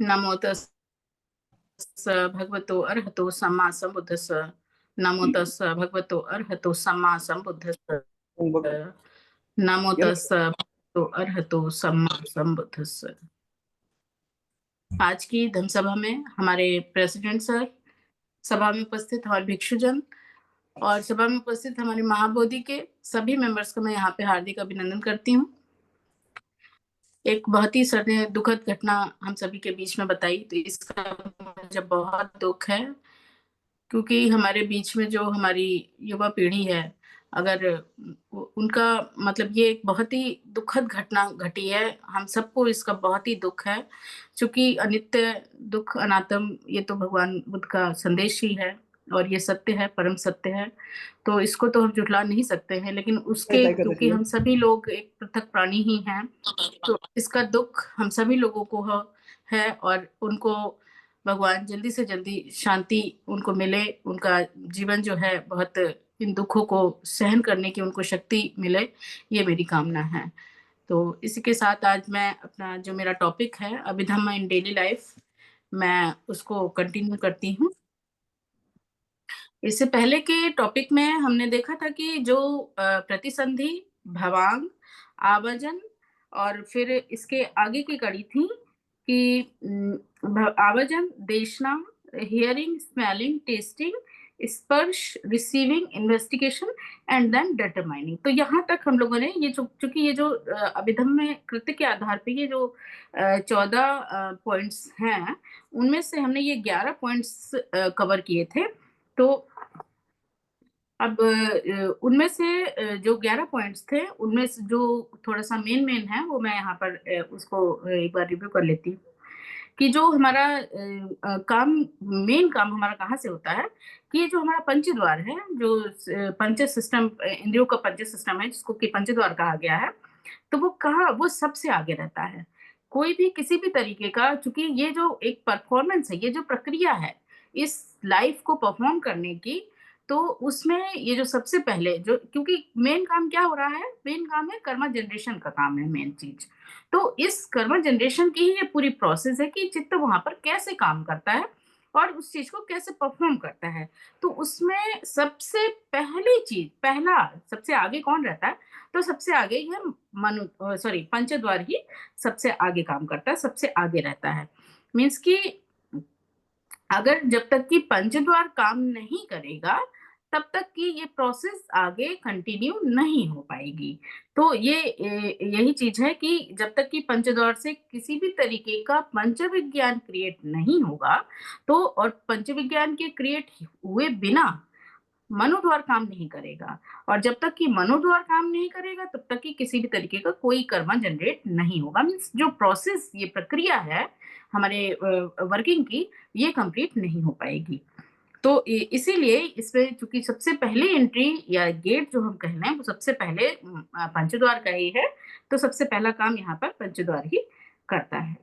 नमो तस्स भगवतो अर्हतो सम्मा सम्बुद्धस्स। नमो तस्स भगवतो अर्हतो सम्मा सम्बुद्धस्स। नमो तस्स भगवतो अर्हतो सम्मा सम्बुद्धस्स। आज की धर्मसभा में हमारे प्रेसिडेंट सर, सभा में उपस्थित हमारे भिक्षुजन और सभा में उपस्थित हमारे महाबोधि के सभी मेंबर्स को मैं यहाँ पे हार्दिक अभिनंदन करती हूँ। एक बहुत ही सर ने दुखद घटना हम सभी के बीच में बताई, तो इसका मुझे बहुत दुख है, क्योंकि हमारे बीच में जो हमारी युवा पीढ़ी है, अगर उनका मतलब ये एक बहुत ही दुखद घटना घटी है। हम सबको इसका बहुत ही दुख है, क्योंकि अनित्य दुख अनात्म, ये तो भगवान बुद्ध का संदेश ही है और ये सत्य है, परम सत्य है, तो इसको तो हम झुठला नहीं सकते हैं। लेकिन उसके क्योंकि हम सभी लोग एक पृथक प्राणी ही हैं, तो इसका दुख हम सभी लोगों को है और उनको भगवान जल्दी से जल्दी शांति उनको मिले, उनका जीवन जो है बहुत इन दुखों को सहन करने की उनको शक्ति मिले, ये मेरी कामना है। तो इसी के साथ आज मैं अपना जो मेरा टॉपिक है अभिधम्म इन डेली लाइफ, मैं उसको कंटिन्यू करती हूँ। इससे पहले के टॉपिक में हमने देखा था कि जो प्रतिसंधि, भवांग, आवर्जन और फिर इसके आगे की कड़ी थी कि आवर्जन, देशना, हियरिंग, स्मेलिंग, टेस्टिंग, स्पर्श, receiving, investigation and then determining. तो यहाँ तक हम लोगों ने ये चूंकि ये जो अभिधम्म कृत्य के आधार पे ये जो 14 पॉइंट्स हैं, उनमें से हमने ये 11 पॉइंट्स कवर किए थे। तो अब उनमें से जो 11 पॉइंट्स थे, उनमें से जो थोड़ा सा मेन है वो मैं यहाँ पर उसको एक बार रिव्यू कर लेती हूँ कि जो हमारा काम, मेन काम हमारा कहाँ से होता है कि ये जो हमारा पंच द्वार है, जो पंच सिस्टम, इंद्रियों का पंच सिस्टम है, जिसको कि पंच द्वार कहा गया है, तो वो कहाँ, वो सबसे आगे रहता है। कोई भी किसी भी तरीके का, चूंकि ये जो एक परफॉर्मेंस है, ये जो प्रक्रिया है इस लाइफ को परफॉर्म करने की, तो उसमें ये जो सबसे पहले जो, क्योंकि मेन काम क्या हो रहा है, मेन काम है कर्मा जनरेशन का काम है, मेन चीज। तो इस कर्मा जनरेशन की ही ये पूरी प्रोसेस है कि चित्त वहां पर कैसे काम करता है और उस चीज को कैसे परफॉर्म करता है। तो उसमें सबसे पहली चीज, पहला सबसे आगे कौन रहता है, तो सबसे आगे ये मनु सॉरी पंचद्वार ही सबसे आगे काम करता है, सबसे आगे रहता है। मीन्स कि अगर जब तक कि पंचद्वार काम नहीं करेगा, तब तक कि ये प्रोसेस आगे कंटिन्यू नहीं हो पाएगी। तो ये यही चीज है कि जब तक कि पंचद्वार से किसी भी तरीके का पंचविज्ञान क्रिएट नहीं होगा, तो और पंचविज्ञान के क्रिएट हुए बिना मनोद्वार काम नहीं करेगा, और जब तक कि मनोद्वार काम नहीं करेगा तब तक कि किसी भी तरीके का कोई कर्मा जनरेट नहीं होगा। मीन्स जो प्रोसेस, ये प्रक्रिया है हमारे वर्किंग की, ये कंप्लीट नहीं हो पाएगी। तो इसीलिए इसमें चूंकि सबसे पहले एंट्री या गेट जो हम कह रहे हैं वो सबसे पहले पंचद्वार का ही है, तो सबसे पहला काम यहाँ पर पंचद्वार ही करता है।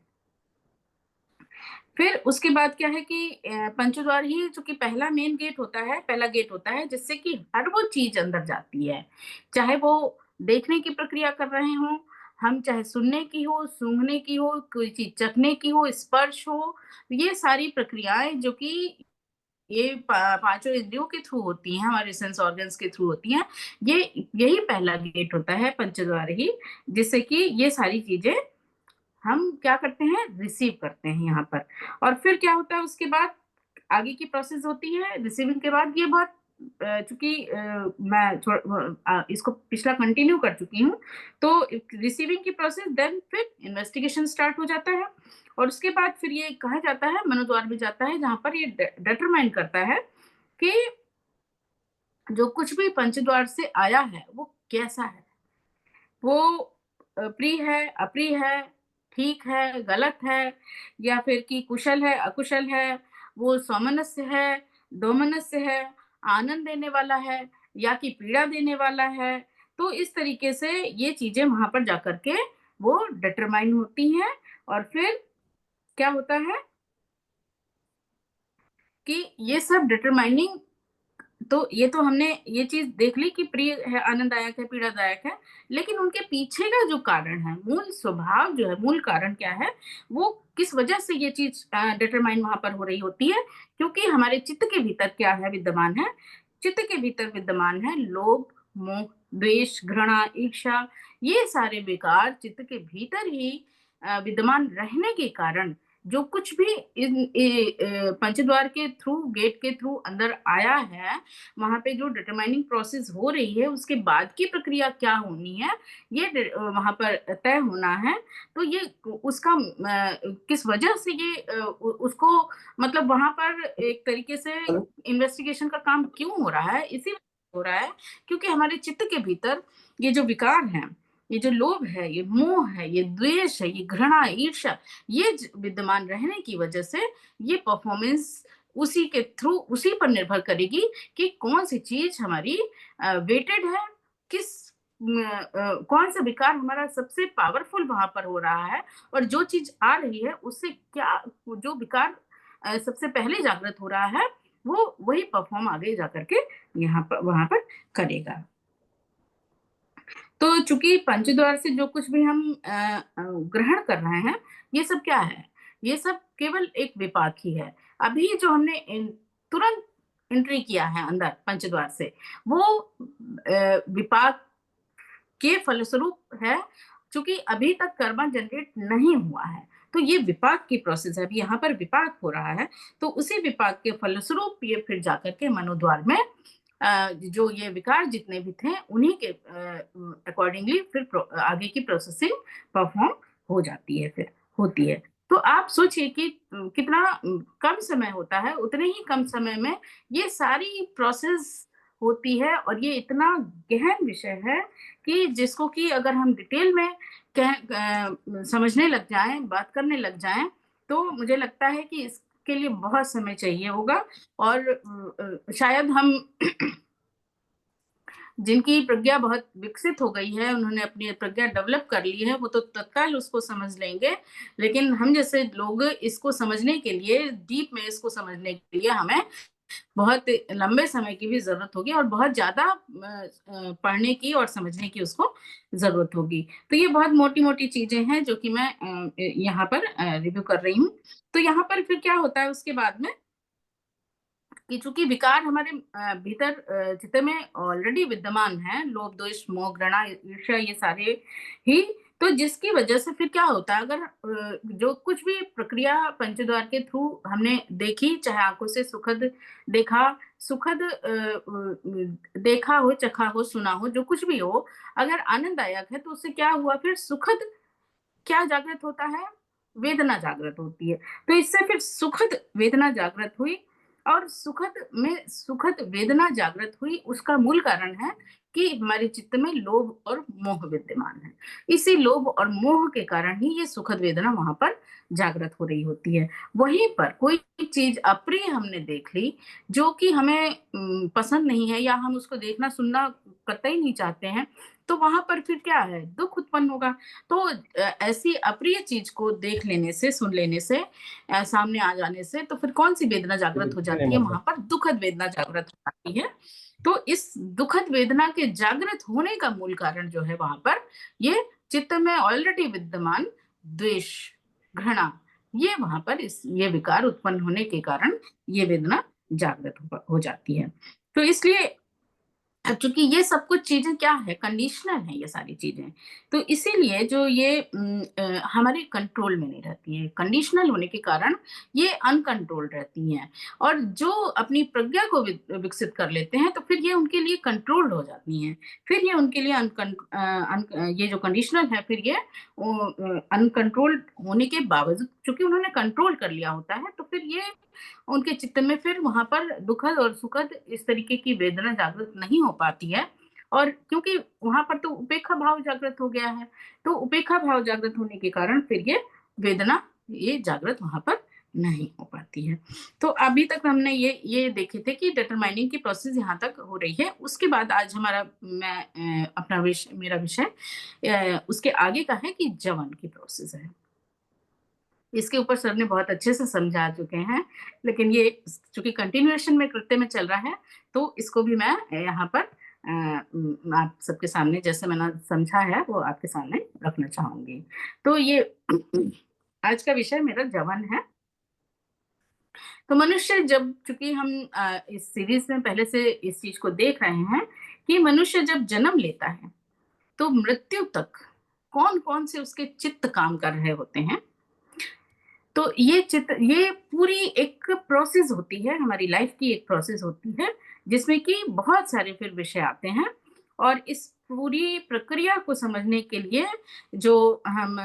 फिर उसके बाद क्या है कि पंचद्वार ही चूंकि पहला मेन गेट होता है, पहला गेट होता है जिससे कि हर वो चीज अंदर जाती है, चाहे वो देखने की प्रक्रिया कर रहे हो हम, चाहे सुनने की हो, सूंघने की हो, कोई चीज चखने की हो, स्पर्श हो, ये सारी प्रक्रियाएं जो कि ये पांचों इंद्रियों के थ्रू होती हैं, हमारे सेंस ऑर्गन्स के थ्रू होती हैं, ये यही पहला गेट होता है पंचद्वार ही, जिससे कि ये सारी चीजें हम क्या करते हैं, रिसीव करते हैं यहाँ पर। और फिर क्या होता है उसके बाद, आगे की प्रोसेस होती है रिसीविंग के बाद। ये बहुत चूंकि मैं इसको पिछला कंटिन्यू कर चुकी हूँ, तो रिसीविंग की प्रोसेस, देन फिर इन्वेस्टिगेशन स्टार्ट हो जाता है, और उसके बाद फिर ये कहा जाता है मनोद्वार में जाता है, जहां पर ये डिटरमाइन करता है कि जो कुछ भी पंचद्वार से आया है वो कैसा है, वो प्रिय है, अप्रिय है, ठीक है, गलत है, या फिर कि कुशल है, अकुशल है, वो सौमनस्य है, दोमनस्य है, आनंद देने वाला है या कि पीड़ा देने वाला है। तो इस तरीके से ये चीजें वहां पर जाकर के वो डिटरमाइन होती हैं, और फिर क्या होता है कि ये सब डिटरमाइनिंग तो ये तो हमने ये चीज़ देख ली कि प्रिय है, आनंददायक है, पीड़ादायक है, लेकिन उनके पीछे का जो कारण है, मूल स्वभाव जो है, मूल कारण क्या है, वो किस वजह से ये चीज़ डिटरमाइन वहाँ पर हो रही होती है, क्योंकि हमारे चित्त के भीतर क्या है विद्यमान है, चित्त के भीतर विद्यमान है लोभ, मोह, द्वेष, घृणा, ईर्ष्या, ये सारे विकार चित्त के भीतर ही विद्यमान रहने के कारण जो कुछ भी पंचद्वार के थ्रू, गेट के थ्रू अंदर आया है, वहाँ पे जो डिटरमाइनिंग प्रोसेस हो रही है, उसके बाद की प्रक्रिया क्या होनी है, ये वहाँ पर तय होना है। तो ये उसका किस वजह से ये उसको मतलब वहाँ पर एक तरीके से इन्वेस्टिगेशन का काम क्यों हो रहा है? इसी हो रहा है क्योंकि हमारे चित्त के भीतर ये जो विकार हैं, ये जो लोभ है, ये मोह है, ये द्वेष है, ये घृणा, ईर्ष्या, ये विद्यमान रहने की वजह से ये परफॉर्मेंस उसी के थ्रू उसी पर निर्भर करेगी कि कौन सी चीज हमारी वेटेड है, किस कौन सा विकार हमारा सबसे पावरफुल वहां पर हो रहा है और जो चीज आ रही है उससे क्या जो विकार सबसे पहले जागृत हो रहा है वो वही परफॉर्म आगे जाकर के यहाँ पर वहां पर करेगा। तो चूंकि पंचद्वार से जो कुछ भी हम ग्रहण कर रहे हैं, ये सब क्या है? ये सब केवल एक विपाक ही है। अभी जो हमने तुरंत एंट्री किया है अंदर पंचद्वार से, वो विपाक के फलस्वरूप है, चूंकि अभी तक कर्मा जनरेट नहीं हुआ है। तो ये विपाक की प्रोसेस है, अभी यहाँ पर विपाक हो रहा है, तो उसी विपाक के फलस्वरूप ये फिर जाकर के मनोद्वार में जो ये विकार जितने भी थे उन्हीं के अकॉर्डिंगली फिर आगे की प्रोसेसिंग परफॉर्म हो जाती है, फिर होती है। तो आप सोचिए कि कितना कम समय होता है, उतने ही कम समय में ये सारी प्रोसेस होती है और ये इतना गहन विषय है कि जिसको कि अगर हम डिटेल में समझने लग जाएं, बात करने लग जाएं, तो मुझे लगता है कि इसके लिए बहुत समय चाहिए होगा और शायद हम जिनकी प्रज्ञा बहुत विकसित हो गई है, उन्होंने अपनी प्रज्ञा डेवलप कर ली है, वो तो तत्काल उसको समझ लेंगे। लेकिन हम जैसे लोग इसको समझने के लिए, डीप में इसको समझने के लिए हमें बहुत लंबे समय की भी ज़रूरत होगी और बहुत ज़्यादा पढ़ने की और समझने की उसको ज़रूरत होगी। तो ये बहुत मोटी-मोटी चीज़ें हैं जो कि मैं यहाँ पर रिव्यू कर रही हूँ। तो यहाँ पर फिर क्या होता है उसके बाद में कि चूँकि विकार हमारे भीतर चित्त में ऑलरेडी विद्यमान है, लोभ, द्वेष, मोह, घृणा, ईर्ष्या ये सारे ही, तो जिसकी वजह से फिर क्या होता है अगर जो कुछ भी प्रक्रिया पंचद्वार के थ्रू हमने देखी, चाहे आँखों से सुखद देखा, सुखद देखा हो, चखा हो, सुना हो, जो कुछ भी हो, अगर आनंददायक है तो उससे क्या हुआ फिर सुखद क्या जागृत होता है? वेदना जागृत होती है। तो इससे फिर सुखद वेदना जागृत हुई और सुखद में सुखद वेदना जागृत हुई, उसका मूल कारण है कि हमारे चित्त में लोभ और मोह विद्यमान है। इसी लोभ और मोह के कारण ही ये सुखद वेदना वहाँ पर जागृत हो रही होती है। वहीं पर कोई चीज़ अप्रिय हमने देख ली, जो कि हमें पसंद नहीं है या हम उसको देखना-सुनना कतई नहीं चाहते हैं, तो वहाँ पर फिर क्या है? दुःख उत्पन्न होगा। तो ऐसी अप्रिय चीज़ को देख लेने से, सुन लेने से सामने आ जाने से तो फिर कौन-सी वेदना जागृत हो जाती है? वहाँ पर दुखद वेदना जागृत हो जाती है। तो इस दुखद वेदना के जागृत होने का मूल कारण जो है वहाँ पर, ये चित्त में ऑलरेडी विद्यमान द्वेष, घृणा, ये वहाँ पर ये विकार उत्पन्न होने के कारण ये वेदना जागृत हो जाती है। तो इसलिए चूँकि ये सब कुछ चीज़ें क्या है कंडीशनल है ये सारी चीज़ें। तो इसीलिए जो ये हमारे कंट्रोल में नहीं रहती हैं। कंडीशनल होने के कारण ये अनकंट्रोल्ड रहती हैं और जो अपनी प्रज्ञा को विकसित कर लेते हैं तो फिर ये उनके लिए कंट्रोल्ड हो जाती हैं। फिर ये उनके लिए ये जो कंडीशनल है फिर ये अनकंट्रोल्ड होने के बावजूद चूँकि उन्होंने कंट्रोल कर लिया होता है तो फिर ये उनके चित्त में फिर वहाँ पर दुखद और सुखद इस तरीके की वेदना जागृत नहीं हो पाती है और क्योंकि वहाँ पर तो उपेक्षा भाव जागृत हो गया है, तो उपेक्षा भाव जागृत होने के कारण फिर ये वेदना ये जागृत वहाँ पर नहीं हो पाती है। तो अभी तक हमने ये देखे थे कि डिटरमाइनिंग की प्रोसेस यहाँ तक हो रही है। उसके बाद आज हमारा अपना मेरा विषय उसके आगे का है कि जवन की प्रोसेस है। इसके ऊपर सर ने बहुत अच्छे से समझा चुके हैं, लेकिन ये चूँकि कंटिन्यूएशन में कृत्य में चल रहा है, तो इसको भी मैं यहाँ पर आप सबके सामने जैसे मैंने समझा है, वो आपके सामने रखना चाहूँगी। तो ये आज का विषय मेरा जवन है। तो मनुष्य जब चूँकि हम इस सीरीज़ में पहले से इस चीज़ को देख रहे हैं कि मनुष्य जब जन्म लेता है, तो मृत्यु तक कौन-कौन से उसके चित्त काम कर रहे होते हैं। तो ये पूरी एक प्रोसेस होती है, हमारी लाइफ की एक प्रोसेस होती है, जिसमें कि बहुत सारे फिर विषय आते हैं और इस पूरी प्रक्रिया को समझने के लिए जो हम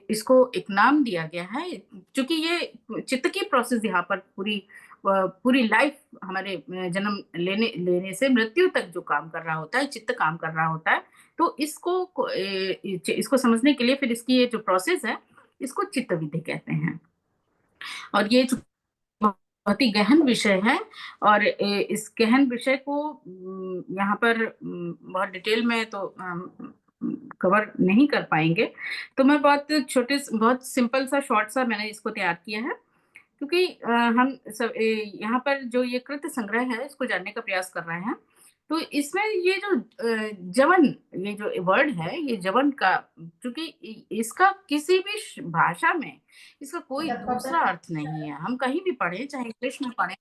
इसको एक नाम दिया गया है, चूँकि ये चित्त की प्रोसेस यहाँ पर पूरी लाइफ हमारे जन्म लेने लेने से मृत्यु तक जो काम कर रहा होता है, चित्त काम कर रहा होता है, तो इसको समझने के लिए फिर इसकी ये जो प्रोसेस है, इसको चित्त विधि कहते हैं। और ये जो बहुत ही गहन विषय है और इस गहन विषय को यहाँ पर बहुत डिटेल में तो कवर नहीं कर पाएँगे। तो मैं बहुत सिंपल सा शॉर्ट सा मैंने इसको तैयार किया है। क्योंकि हम यहाँ पर जो ये कृत संग्रह है, इसको जानने का प्रयास कर रहे हैं। तो इसमें ये जो जवन ये जो वर्ड है, ये जवन का चूँकि इसका किसी भी भाषा में इसका कोई दूसरा अर्थ नहीं है। हम कहीं भी पढ़ें, चाहे इंग्लिश में पढ़ें,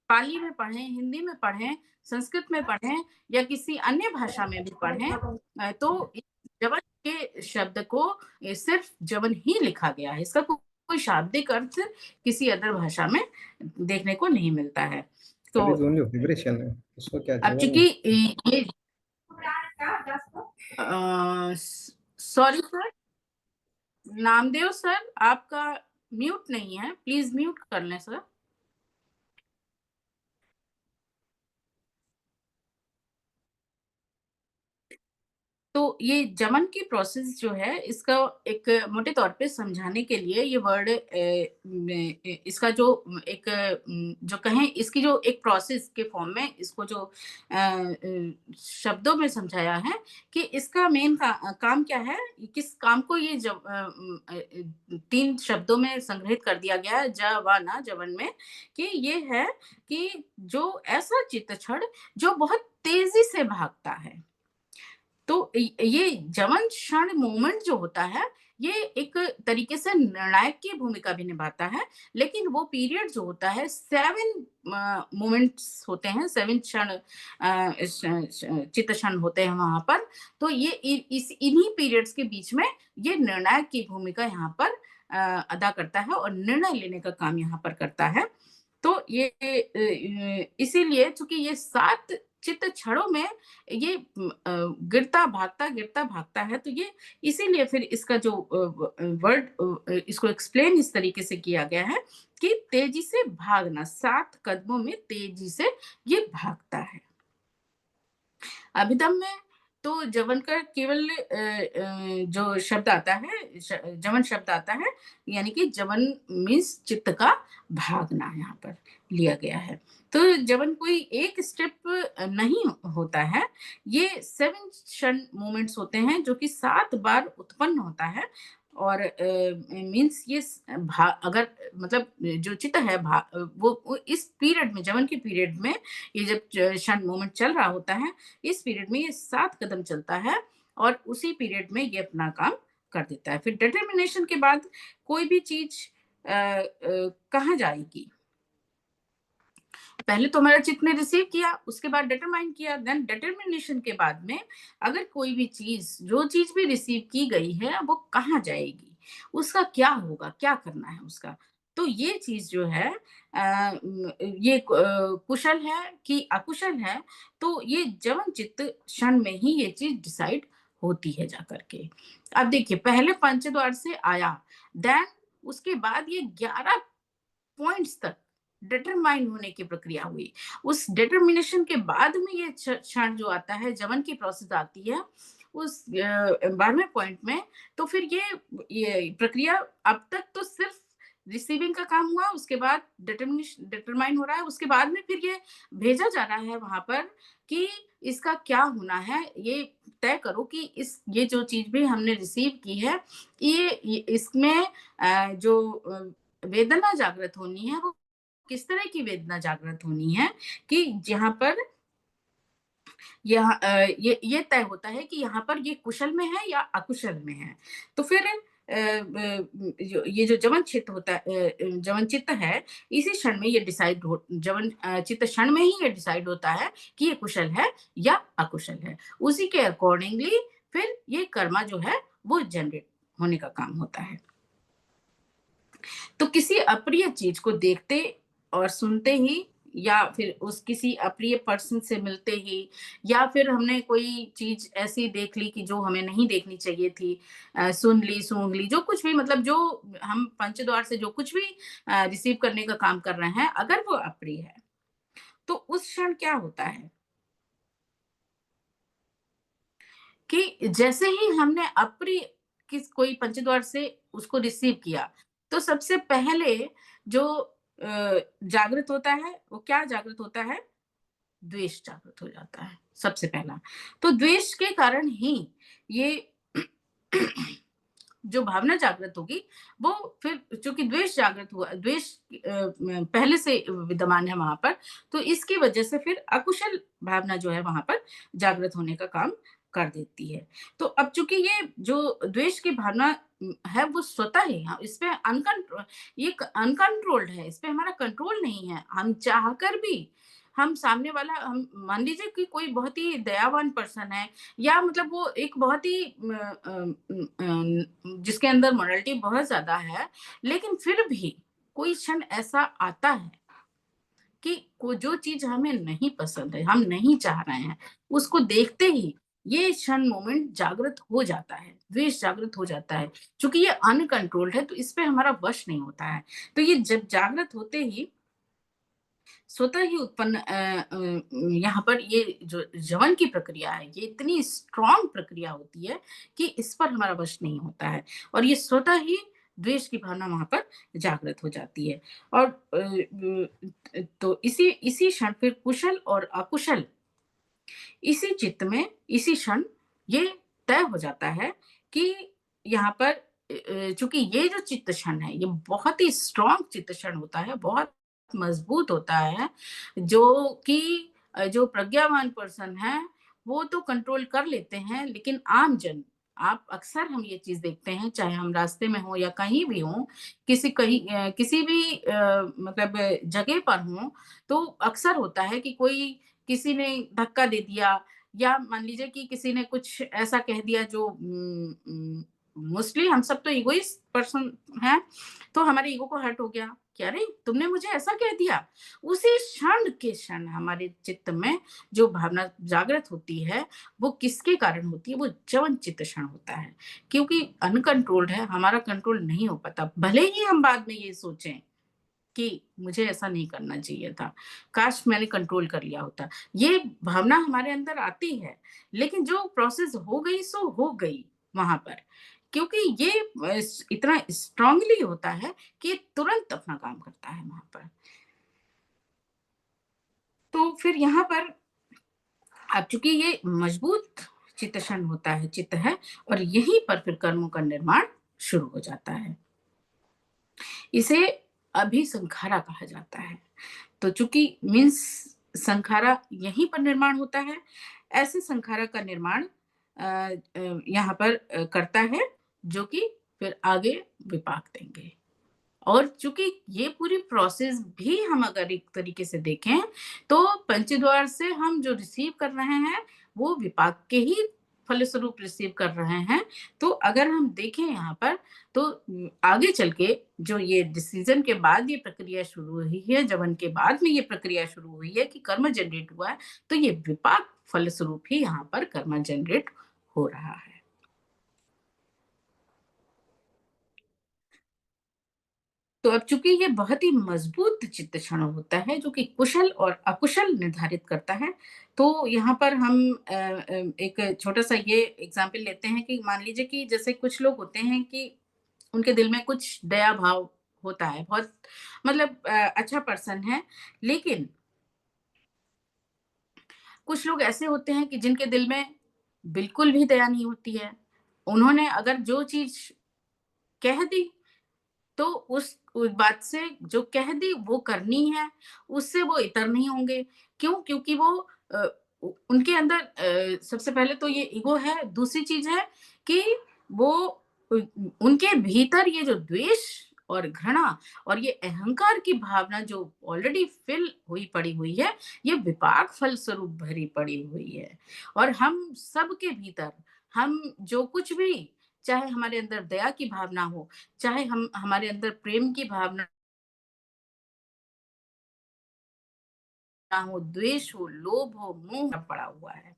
पाली में पढ़ें, हिंदी में पढ़ें, संस्कृत में पढ़ें या किसी अन्य भाषा में भी पढ़ें तो इस जवन के शब्द को सिर्फ़ जवन ही लिखा गया है। इसका कोई शाब्दिक अर्थ किसी अदर भाषा में देखने को नहीं मिलता है। तो That is only vibration है, उसको क्या अब जवान चूँकि है? ये सॉरी सर, नामदेव सर आपका म्यूट नहीं है, प्लीज़ म्यूट कर लें सर। तो ये जमन की प्रोसेस जो है इसका एक मोटे तौर पे समझाने के लिए ये वर्ड इसका जो एक जो कहें इसकी जो एक प्रोसेस के फॉर्म में इसको जो शब्दों में समझाया है कि इसका मेन काम क्या है, किस काम को ये तीन शब्दों में संग्रहित कर दिया गया है जवाना जवन में कि ये है कि जो ऐसा चित्त क्षण जो बहुत तेजी से भागता है। तो ये जवन क्षण मोमेंट जो होता है, ये एक तरीके से निर्णायक की भूमिका भी निभाता है, लेकिन वो पीरियड जो होता है 7 मोमेंट्स होते हैं, 7 क्षण चित्त क्षण होते हैं वहाँ पर। तो ये इन्हीं पीरियड्स के बीच में ये निर्णायक की भूमिका यहाँ पर अदा करता है और निर्णय लेने का काम यहाँ पर करता है। तो ये इसीलिए चूँकि ये 7 चित्त क्षणों में ये गिरता भागता है, तो ये इसीलिए फिर इसका जो वर्ड इसको एक्सप्लेन इस तरीके से किया गया है कि तेज़ी से भागना, 7 कदमों में तेज़ी से ये भागता है। अभिधम में तो जवन का केवल जो शब्द आता है जवन शब्द आता है यानी कि जवन मीन्स चित्त का भागना यहाँ पर लिया गया है। तो जवन कोई एक स्टेप नहीं होता है, ये 7 क्षण मोमेंट्स होते हैं जो कि 7 बार उत्पन्न होता है और मीन्स ये अगर मतलब जो चित्त है वो इस पीरियड में जवन के पीरियड में ये जब क्षण मोमेंट चल रहा होता है, इस पीरियड में ये 7 कदम चलता है और उसी पीरियड में ये अपना काम कर देता है। फिर डिटर्मिनेशन के बाद कोई भी चीज़ कहाँ जाएगी? पहले तो हमारा चित्त ने रिसीव किया, उसके बाद डिटरमाइन किया, देन डिटर्मिनेशन के बाद में अगर कोई भी चीज़, जो चीज़ भी रिसीव की गई है, वो कहाँ जाएगी? उसका क्या होगा? क्या करना है उसका? तो ये चीज़ जो है ये कुशल है कि अकुशल है, तो ये जवन चित्त क्षण में ही ये चीज़ डिसाइड होती है जाकर के। अब देखिए पहले पंचद्वार से आया, देन उसके बाद ये 11 पॉइंट्स तक डिटरमाइन होने की प्रक्रिया हुई। उस डिटरमिनेशन के बाद में ये क्षण जो आता है, जवन की प्रोसेस आती है, उस 12वें पॉइंट में, तो फिर ये प्रक्रिया अब तक तो सिर्फ़ रिसीविंग का काम हुआ, उसके बाद डिटरमाइन हो रहा है, उसके बाद में फिर ये भेजा जा रहा है वहाँ पर कि इसका क्या होना है, ये तय करो कि इस ये जो चीज़ भी हमने रिसीव की है, ये इसमें जो वेदना जागृत होनी है, वो किस तरह की वेदना जागृत होनी है कि जहाँ पर ये तय होता है कि यहाँ पर ये कुशल में है या अकुशल में है। तो फिर जो ये जो जवन चित्त होता है जवन चित्त है, इसी क्षण में ये डिसाइड हो जवन चित्त क्षण में ही ये डिसाइड होता है कि ये कुशल है या अकुशल है। उसी के अकॉर्डिंगली फिर ये कर्मा जो है वो जनरेट होने का काम होता है। तो किसी अप्रिय चीज़ को देखते और सुनते ही या फिर उस किसी अप्रिय पर्सन से मिलते ही या फिर हमने कोई चीज़ ऐसी देख ली कि जो हमें नहीं देखनी चाहिए थी सुन ली, सूँघ ली, जो कुछ भी मतलब जो हम पंचद्वार से जो कुछ भी रिसीव करने का काम कर रहे हैं, अगर वो अप्रिय है, तो उस क्षण क्या होता है कि जैसे ही हमने अप्रिय किस कोई पंचद्वार से उसको रिसीव किया, तो सबसे पहले जो जागृत होता है, वो क्या जागृत होता है? द्वेष जागृत हो जाता है, सबसे पहला। तो द्वेष के कारण ही ये जो भावना जागृत होगी, वो फिर चूँकि द्वेष जागृत हुआ द्वेष पहले से विद्यमान है वहाँ पर, तो इसकी वजह से फिर अकुशल भावना जो है वहाँ पर जागृत होने का काम कर देती है। तो अब चूँकि ये जो द्वेष की भावना है वो स्वतः ही इस पे ये अनकंट्रोल्ड है, इस पे हमारा कंट्रोल नहीं है। हम चाहकर भी हम सामने वाला हम मान लीजिए कि कोई बहुत ही दयावान पर्सन है या मतलब वो एक बहुत ही जिसके अंदर मोरालिटी बहुत ज़्यादा है, लेकिन फिर भी कोई क्षण ऐसा आता है कि को जो चीज़ हमें नहीं पसंद है, हम नहीं चाह रहे हैं, उसको देखते ही ये क्षण मोमेंट जागृत हो जाता है, द्वेष जागृत हो जाता है। चूँकि ये अनकंट्रोल्ड है, तो इस पे हमारा वश नहीं होता है। तो ये जब जागृत होते ही स्वतः ही उत्पन्न यहाँ पर ये जो जवन की प्रक्रिया है, ये इतनी स्ट्रॉन्ग प्रक्रिया होती है कि इस पर हमारा वश नहीं होता है और ये स्वतः ही द्वेष की भावना वहाँ पर जागृत हो जाती है और तो इसी इसी क्षण फिर कुशल और अकुशल इसी चित्त में, इसी क्षण ये तय हो जाता है कि यहाँ पर चूँकि ये जो चित्त क्षण है, ये बहुत ही स्ट्रॉन्ग चित्त क्षण होता है, बहुत मज़बूत होता है, जो कि जो प्रज्ञावान पर्सन है, वो तो कंट्रोल कर लेते हैं, लेकिन आम जन, आप अक्सर हम ये चीज़ देखते हैं, चाहे हम रास्ते में हों या कहीं भी हों, किसी भी मतलब जगह पर हों, तो अक्सर होता है कि कोई किसी ने धक्का दे दिया या मान लीजिए कि किसी ने कुछ ऐसा कह दिया जो मोस्टली हम सब तो इगोइस्ट पर्सन हैं, तो हमारे ईगो को हर्ट हो गया कि अरे! तुमने मुझे ऐसा कह दिया। उसी क्षण के क्षण हमारे चित्त में जो भावना जागृत होती है, वो किसके कारण होती है? वो जवन चित्त क्षण होता है। क्योंकि अनकंट्रोल्ड है, हमारा कंट्रोल नहीं हो पाता। भले ही हम बाद में ये सोचें कि मुझे ऐसा नहीं करना चाहिए था, काश मैंने कंट्रोल कर लिया होता। ये भावना हमारे अंदर आती है, लेकिन जो प्रोसेस हो गई सो हो गई वहाँ पर। क्योंकि ये इतना स्ट्रांगली होता है कि ये तुरंत अपना काम करता है वहाँ पर। तो फिर यहाँ पर अब चूँकि ये मजबूत चित्तशन होता है चित्त है और यहीं पर फिर कर्मों का निर्माण शुरू हो जाता है। इसे अभिसंखारा कहा जाता है। तो चूँकि मीन्स संखारा यहीं पर निर्माण होता है, ऐसे संखारा का निर्माण यहाँ पर करता है, जो कि फिर आगे विपाक देंगे। और चूँकि ये पूरी प्रोसेस भी हम अगर एक तरीके से देखें, तो पंचद्वार से हम जो रिसीव कर रहे हैं, वो विपाक के ही फलस्वरूप रिसीव कर रहे हैं। तो अगर हम देखें यहाँ पर, तो आगे चल के जो ये डिसीज़न के बाद ये प्रक्रिया शुरू हुई है, जवन के बाद में ये प्रक्रिया शुरू हुई है कि कर्म जनरेट हुआ है, तो ये विपाक फलस्वरूप ही यहाँ पर कर्म जनरेट हो रहा है। तो अब चूँकि ये बहुत ही मज़बूत चित्त क्षण होता है जो कि कुशल और अकुशल निर्धारित करता है, तो यहाँ पर हम एक छोटा-सा ये एग्ज़ाम्पल लेते हैं कि मान लीजिए कि जैसे कुछ लोग होते हैं कि उनके दिल में कुछ दया भाव होता है, बहुत मतलब अच्छा पर्सन है। लेकिन कुछ लोग ऐसे होते हैं कि जिनके दिल में बिल्कुल भी दया नहीं होती है। उन्होंने अगर जो चीज़ कह दी, तो उस बात से जो कह दी वो करनी है, उससे वो इतर नहीं होंगे। क्यों? क्योंकि वो अ, उ उनके अंदर सबसे पहले तो ये ईगो है, दूसरी चीज़ है कि वो उ उनके भीतर ये जो द्वेष और घृणा और ये अहंकार की भावना जो ऑलरेडी फ़िल हुई पड़ी हुई है, ये विपाक फल स्वरूप भरी पड़ी हुई है। और हम सबके भीतर हम जो कुछ भी, चाहे हमारे अंदर दया की भावना हो, चाहे हम हमारे अंदर प्रेम की भावना हो, द्वेष हो, लोभ हो, मोह पड़ा हुआ है।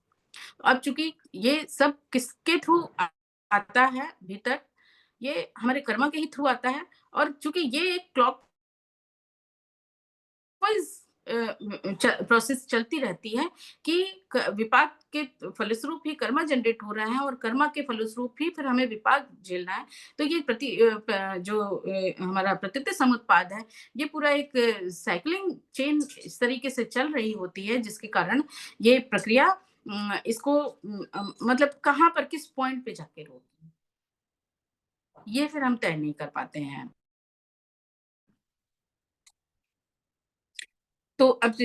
अब चूँकि ये सब किसके थ्रू आता है भीतर, ये हमारे कर्मा के ही थ्रू आता है। और चूँकि ये एक क्लॉक वाइज़ प्रोसेस चलती रहती है कि विपाक के फलस्वरूप ही कर्मा जनरेट हो रहा है और कर्मा के फलस्वरूप ही फिर हमें विपाक झेलना है। तो ये जो हमारा प्रकृति समुत्पाद है, ये पूरा एक साइक्लिंग चेन इस तरीके से चल रही होती है, जिसके कारण ये प्रक्रिया इसको मतलब कहाँ पर किस पॉइंट पे जाके रोके, ये फिर हम तय नहीं कर पाते हैं। तो अब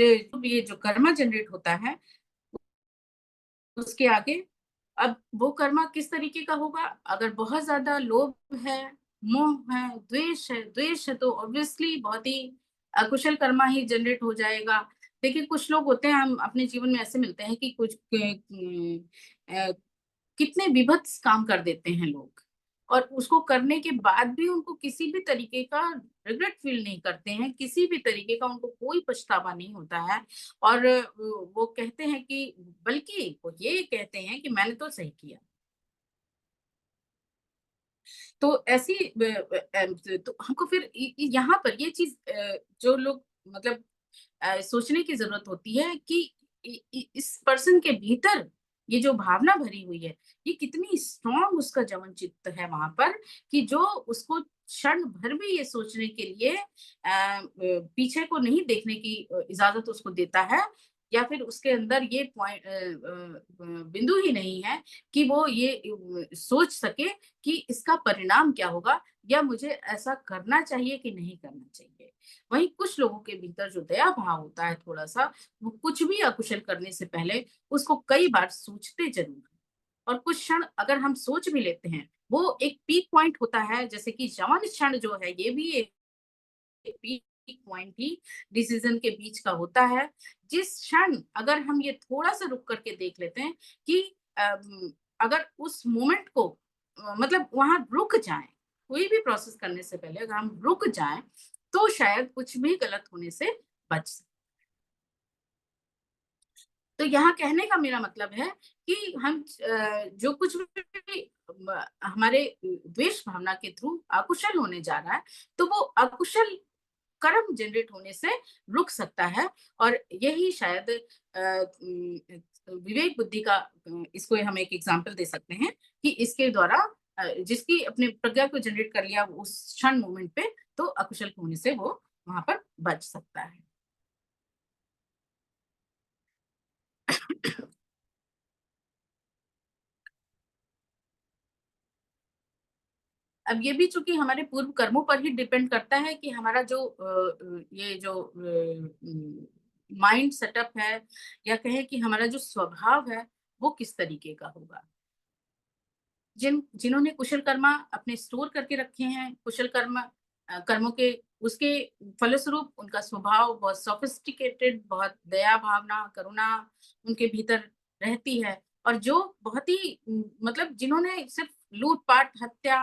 ये जो कर्मा जनरेट होता है, उसके आगे अब वो कर्मा किस तरीके का होगा? अगर बहुत ज़्यादा लोभ है, मोह है, द्वेष है तो ऑब्वियसली बहुत ही अकुशल कर्मा ही जनरेट हो जाएगा। देखिए कुछ लोग होते हैं, हम अपने जीवन में ऐसे मिलते हैं कि कितने विभत्स काम कर देते हैं लोग और उसको करने के बाद भी उनको किसी भी तरीके का रिग्रेट फील नहीं करते हैं, किसी भी तरीके का उनको कोई पछतावा नहीं होता है। और वो कहते हैं कि बल्कि वो ये कहते हैं कि मैंने तो सही किया। तो ऐसी तो हमको फिर यहाँ पर ये चीज़ जो लोग मतलब सोचने की ज़रूरत होती है कि इस पर्सन के भीतर ये जो भावना भरी हुई है, ये कितनी स्ट्रॉन्ग उसका जवन चित्त है वहाँ पर कि जो उसको क्षण भर भी ये सोचने के लिए पीछे को नहीं देखने की इजाज़त उसको देता है या फिर उसके अंदर ये बिंदु ही नहीं है कि वो ये सोच सके कि इसका परिणाम क्या होगा या मुझे ऐसा करना चाहिए कि नहीं करना चाहिए। वहीं कुछ लोगों के भीतर जो दया भाव होता है थोड़ा-सा, वो कुछ भी अकुशल करने से पहले उसको कई बार सोचते ज़रूर हैं। और कुछ क्षण अगर हम सोच भी लेते हैं, वो एक पीक पॉइंट होता है जैसे कि जवन क्षण जो है ये भी एक पीक पॉइंट ही डिसीज़न के बीच का होता है। जिस क्षण अगर हम ये थोड़ा-सा रुक करके देख लेते हैं कि अगर उस मोमेंट को मतलब वहाँ रुक जाएँ, कोई भी प्रोसेस करने से पहले अगर हम रुक जाएँ, तो शायद कुछ भी गलत होने से बच सकें। तो यहाँ कहने का मेरा मतलब है कि हम जो कुछ भी हमारे द्वेष भावना के थ्रू अकुशल होने जा रहा है, तो वो अकुशल कर्म जनरेट होने से रुक सकता है और यही शायद विवेक बुद्धि का इसको हम एक एग्जांपल दे सकते हैं कि इसके द्वारा जिसकी अपने प्रज्ञा को जनरेट कर लिया उस क्षण मोमेंट पे, तो अकुशल होने से वो वहां पर बच सकता है। अब ये भी चूंकि हमारे पूर्व कर्मों पर ही डिपेंड करता है कि हमारा जो ये जो माइंड सेटअप है या कहें कि हमारा जो स्वभाव है वो किस तरीके का होगा। जिन्होंने कुशल कर्मा अपने स्टोर करके रखे हैं, कुशल कर्मों के उसके फलस्वरूप उनका स्वभाव बहुत सोफिस्टिकेटेड, बहुत दया भावना, करुणा उनके भीतर रहती है। और जो बहुत ही मतलब जिन्होंने सिर्फ लूट-पाट, हत्या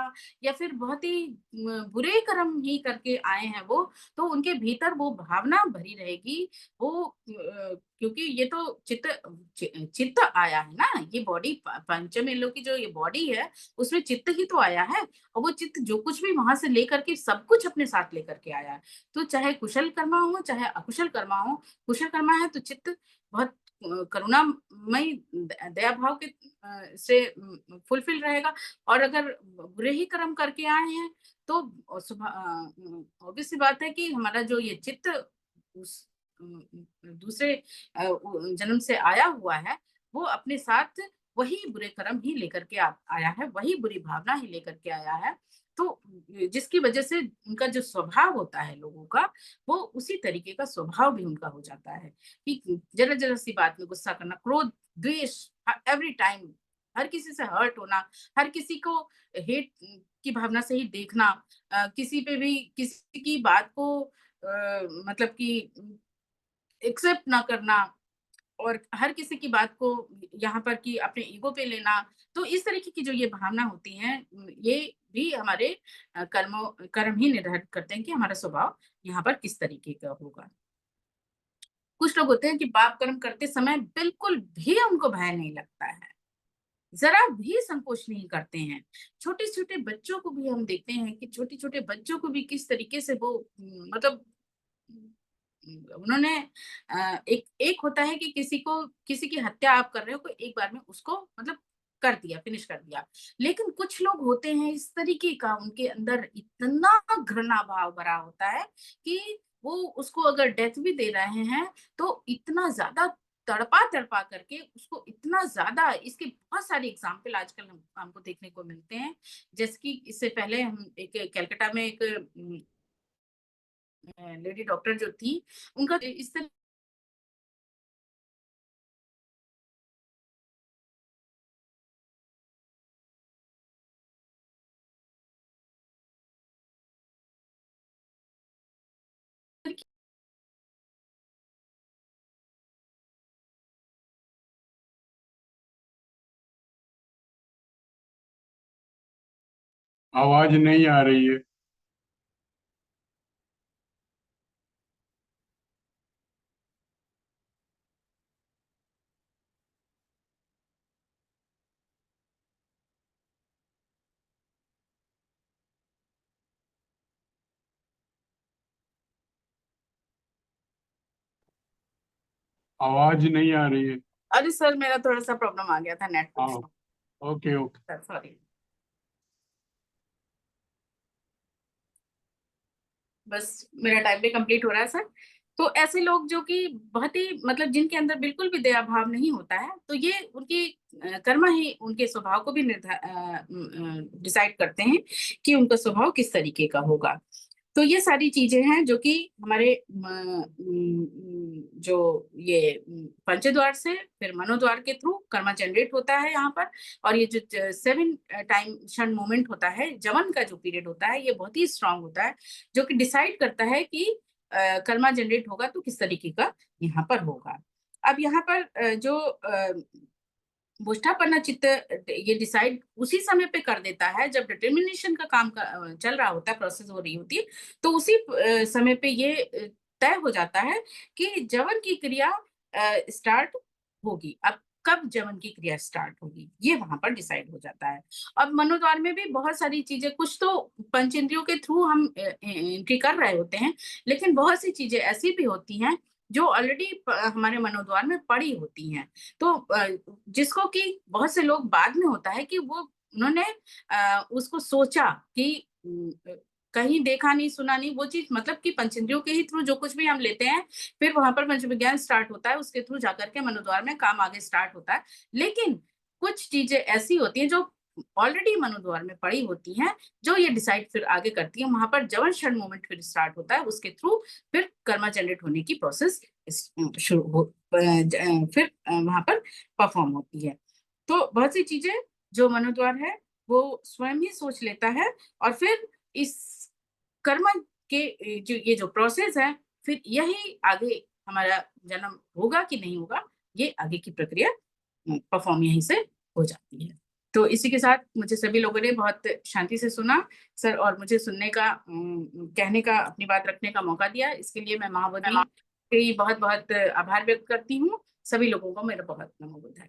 या फिर बहुत ही बुरे कर्म ही करके आए हैं वो, तो उनके भीतर वो भावना भरी रहेगी। वो क्योंकि ये तो चित्त आया है ना, ये बॉडी पंचम लोक की जो ये बॉडी है, उसमें चित्त ही तो आया है और वो चित्त जो कुछ भी वहाँ से लेकर के सब कुछ अपने साथ लेकर के आया है। तो चाहे कुशल कर्मा हो, चाहे अकुशल कर्मा हो, कुशल कर्मा है तो चित्त बहुत करुणामयी दया भाव के से फुलफिल रहेगा। और अगर बुरे ही कर्म करके आए हैं तो ऑब्वियस सी बात है कि हमारा जो ये चित्त उस दूसरे जन्म से आया हुआ है, वो अपने साथ वही बुरे कर्म ही लेकर के आया है, वही बुरी भावना ही लेकर के आया है। तो जिसकी वजह से उनका जो स्वभाव होता है लोगों का, वो उसी तरीके का स्वभाव भी उनका हो जाता है कि जरा-जरा सी बात में गुस्सा करना, क्रोध, द्वेष एवरी टाइम, हर किसी से हर्ट होना, हर किसी को हेट की भावना से ही देखना, किसी पे भी किसी की बात को मतलब कि एक्सेप्ट ना करना और हर किसी की बात को यहाँ पर कि अपने ईगो पे लेना। तो इस तरीके की जो ये भावना होती हैं, ये भी हमारे कर्म ही निर्धारित करते हैं कि हमारा स्वभाव यहाँ पर किस तरीके का होगा। कुछ लोग होते हैं कि पाप कर्म करते समय बिल्कुल भी उनको भय नहीं लगता है, ज़रा भी संकोच नहीं करते हैं। छोटे-छोटे बच्चों को भी हम देखते हैं कि छोटे-छोटे बच्चों को भी किस तरीके से वो मतलब उन्होंने एक एक होता है कि किसी की हत्या आप कर रहे हो, तो एक बार में उसको मतलब कर दिया, फिनिश कर दिया। लेकिन कुछ लोग होते हैं इस तरीके का, उनके अंदर इतना घृणा भाव भरा होता है कि वो उसको अगर डेथ भी दे रहे हैं, तो इतना ज़्यादा तड़पा-तड़पा करके उसको इतना ज़्यादा, इसके बहुत सारे एग्ज़ाम्पल आजकल हमको देखने को मिलते हैं। जैसे कि इससे पहले हम एक कलकत्ता में एक लेडी डॉक्टर जो थी, उनका इस तरह आवाज नहीं आ रही है। आवाज नहीं आ रही है। अरे सर, मेरा थोड़ा-सा प्रॉब्लम आ गया था हाँ, नेटवर्क ओके ओके। का, सॉरी। बस मेरा टाइम भी कंप्लीट हो रहा है सर। तो ऐसे लोग जो कि बहुत ही मतलब जिनके अंदर बिल्कुल भी दया भाव नहीं होता है, तो ये उनकी कर्म ही उनके स्वभाव को भी डिसाइड करते हैं कि उनका स्वभाव किस तरीके का होगा। तो ये सारी चीजें हैं जो कि हमारे जो ये पंचद्वार से फिर मनोद्वार के थ्रू कर्मा जनरेट होता है यहाँ पर। और ये जो 7 टाइम क्षण मोमेंट होता है, जवन का जो पीरियड होता है, ये बहुत ही स्ट्रांग होता है, जो कि डिसाइड करता है कि कर्मा जनरेट होगा तो किस तरीके का यहाँ पर होगा। अब यहाँ पर जो बुष्टापन्ना चित्त ये डिसाइड उसी समय पे कर देता है जब डिटर्मिनेशन का चल रहा होता है, प्रोसेस हो रही होती है, तो उसी समय पे ये तय हो जाता है कि जवन की क्रिया स्टार्ट होगी। अब कब जवन की क्रिया स्टार्ट होगी, ये वहां पर डिसाइड हो जाता है। अब मनोद्वार में भी बहुत सारी चीजें, कुछ तो पंच इंद्रियों के थ्रू हम एंट्री कर रहे होते हैं, लेकिन बहुत सी चीजें ऐसी भी होती हैं जो ऑलरेडी हमारे मनोद्वार में पड़ी होती हैं। तो जिसको कि बहुत से लोग बाद में होता है कि वो उन्होंने उसको सोचा कि कहीं देखा नहीं सुना नहीं वो चीज, मतलब कि पंचेंद्रियों के ही थ्रू जो कुछ भी हम लेते हैं, फिर वहां पर पंच विज्ञान स्टार्ट होता है, उसके थ्रू जाकर के मनोद्वार में काम आगे स्टार्ट होता है। लेकिन कुछ चीजें ऐसी होती हैं जो ऑलरेडी मनोद्वार में पड़ी होती हैं, जो ये डिसाइड फिर आगे करती है, वहां पर जवन क्षण मोमेंट फिर स्टार्ट होता है, उसके थ्रू फिर कर्मा जनरेट होने की प्रोसेस शुरू हो फिर वहां पर परफॉर्म होती है। तो बहुत सी चीजें जो मनोद्वार है वो स्वयं ही सोच लेता है, और फिर इस कर्म के ये जो प्रोसेस है, फिर यही आगे हमारा जन्म होगा कि नहीं होगा, ये आगे की प्रक्रिया परफॉर्म यहीं से हो जाती है। तो इसी के साथ मुझे सभी लोगों ने बहुत शांति से सुना सर, और मुझे सुनने का कहने का, अपनी बात रखने का मौका दिया, इसके लिए मैं महाबोधि की बहुत बहुत आभार व्यक्त करती हूँ। सभी लोगों को मेरा बहुत नमो बुद्धाय।